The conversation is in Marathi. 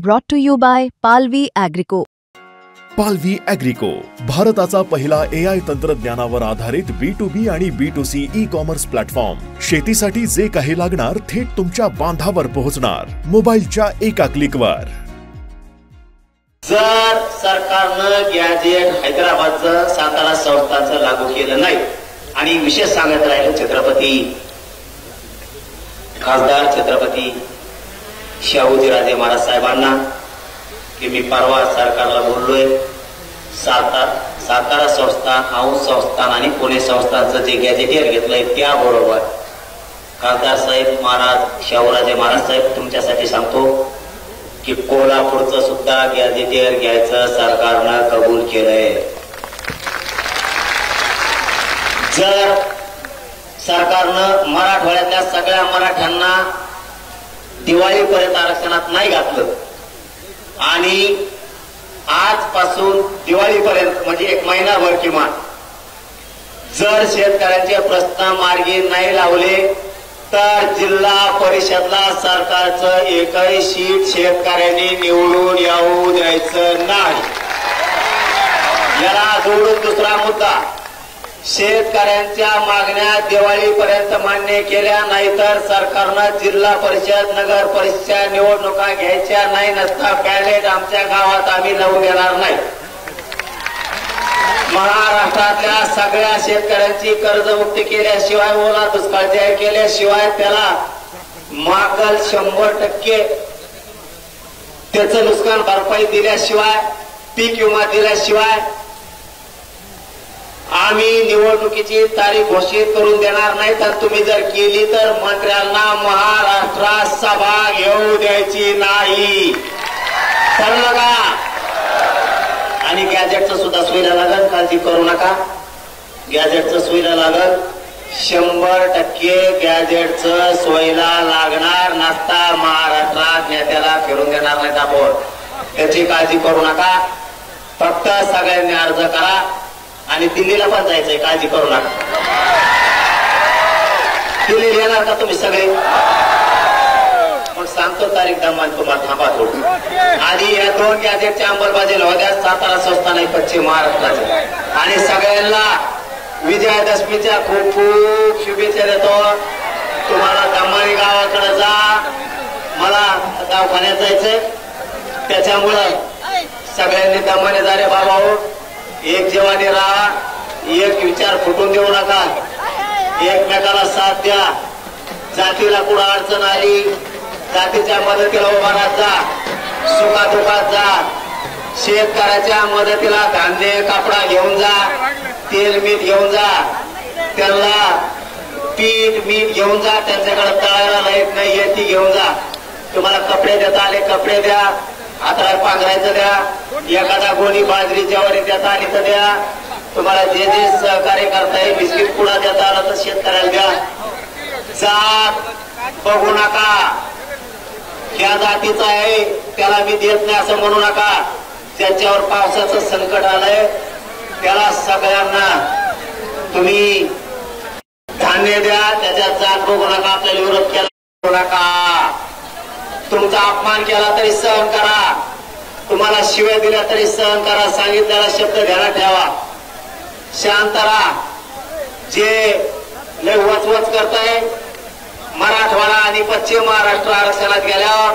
Brought to you by Palvi Agrico. पालवी ॲग्रिको, भारताचा पहिला AI तंत्रज्ञानावर आधारित B2B आणि B2C ई-कॉमर्स प्लॅटफॉर्म. शेतीसाठी जे काही लागणार थेट तुमच्या बांधावर पोहोचणार, मोबाईलच्या एका क्लिकवर. जर सरकारनं गॅजेट हैदराबादचं सातारा संस्थांचं लागू केलं नाही आणि विशेष सांगत राहिलं छत्रपती खासदार छत्रपती शाहूजीराजे महाराज साहेबांना की मी परवा सरकारला बोललोय, सातारा संस्थान, औंध संस्थान आणि पुणे संस्थानचं जे गॅजेटियर घेतलंय त्याबरोबर खासदार साहेब महाराज शाहूराजे महाराज साहेब तुमच्यासाठी सांगतो की कोल्हापूरचं सुद्धा गॅजेटियर घ्यायचं सरकारनं कबूल केलंय. जर सरकारनं मराठवाड्यातल्या सगळ्या मराठ्यांना दिवाळीपर्यंत आरक्षणात नाही घातलं आणि आजपासून दिवाळीपर्यंत म्हणजे एक महिनाभर किमान जर शेतकऱ्यांचे प्रश्न मार्गी नाही लावले तर जिल्हा परिषदला सरकारचं एकही सीट शेतकऱ्यांनी निवडून येऊ द्यायचं नाही. याला जोडून दुसरा मुद्दा, शेतकऱ्यांच्या मागण्या दिवाळीपर्यंत मान्य केल्या नाही तर सरकारनं जिल्हा परिषद नगर परिषद निवडणुका घ्यायच्या नाही, नसता बॅलेट आमच्या गावात आम्ही लावून देणार नाही. महाराष्ट्रातल्या सगळ्या शेतकऱ्यांची कर्जमुक्ती केल्याशिवाय, ओला दुष्काळ जाहीर केल्याशिवाय, त्याला मागल 100% त्याचं नुकसान भरपाई दिल्याशिवाय, पीक विमा दिल्याशिवाय आम्ही निवडणुकीची तारीख घोषित करून देणार नाही. तर तुम्ही जर केली तर मंत्र्यांना महाराष्ट्रात सभा घेऊ द्यायची नाही. ठरलं का? आणि गॅजेटचं सुद्धा सोयीला लागल, काळजी करू नका. गॅजेटचं सोयीला लागल, 100% गॅजेटचं सोयीला लागणार, नसता महाराष्ट्रात नेत्याला फिरून देणार नाही आपण. त्याची काळजी करू नका. फक्त सगळ्यांनी अर्ज करा आणि दिल्लीला पण जायचंय, काळजी करू नका. दिल्लीला येणार का तुम्ही सगळे? मग सांगतो तारीख दमान तुम्हाला, थांबा थोडं. आणि या 2 गॅजेटच्या अंमलबजावणी होत्या सातारा संस्थान आणि पश्चिम महाराष्ट्राचे. आणि सगळ्यांना विजयादशमीच्या खूप खूप शुभेच्छा देतो. तुम्हाला दमानी गावाकडे जा, मला दवाखान्यात जायचंय, त्याच्यामुळं सगळ्यांनी दमाने जा रे बाबा. एक जीवाने राहा, एक विचार फुटून देऊ नका, एकमेकाला साथ द्या. जातीला कुठं अडचण आली जातीच्या मदतीला उभा राहत जा, सुखादुखात जा. शेतकऱ्याच्या मदतीला धान्य कापडा घेऊन जा, तेल मीठ घेऊन जा, त्यांना पीठ मीठ घेऊन जा, त्यांच्याकडे तळायला लाईट नाही ती घेऊन जा. तुम्हाला कपडे देता आले कपडे द्या, हाताला पांघरायचं द्या, एखादा गोणी बाजरी ज्वारी देता आली तर द्या. तुम्हाला जे जे सहकार्य करता येईल, बिस्किट पुडा देता आला तर शेतकऱ्याला द्या. जात बघू नका, या जातीचा आहे त्याला मी देत नाही असं म्हणू नका. ज्याच्यावर पावसाचं संकट आलंय त्याला सगळ्यांना तुम्ही धान्य द्या, त्याच्यात जात बघू नका, आपल्याला विरोध केला नका. तुमचा अपमान केला तरी सहन करा, तुम्हाला शिव्या दिल्या तरी सहन करा, सांगितलेला शब्द ध्यानात ठेवा, शांत राहा. जे लय वचवच करताय मराठवाडा आणि पश्चिम महाराष्ट्र आरक्षणात गेल्यावर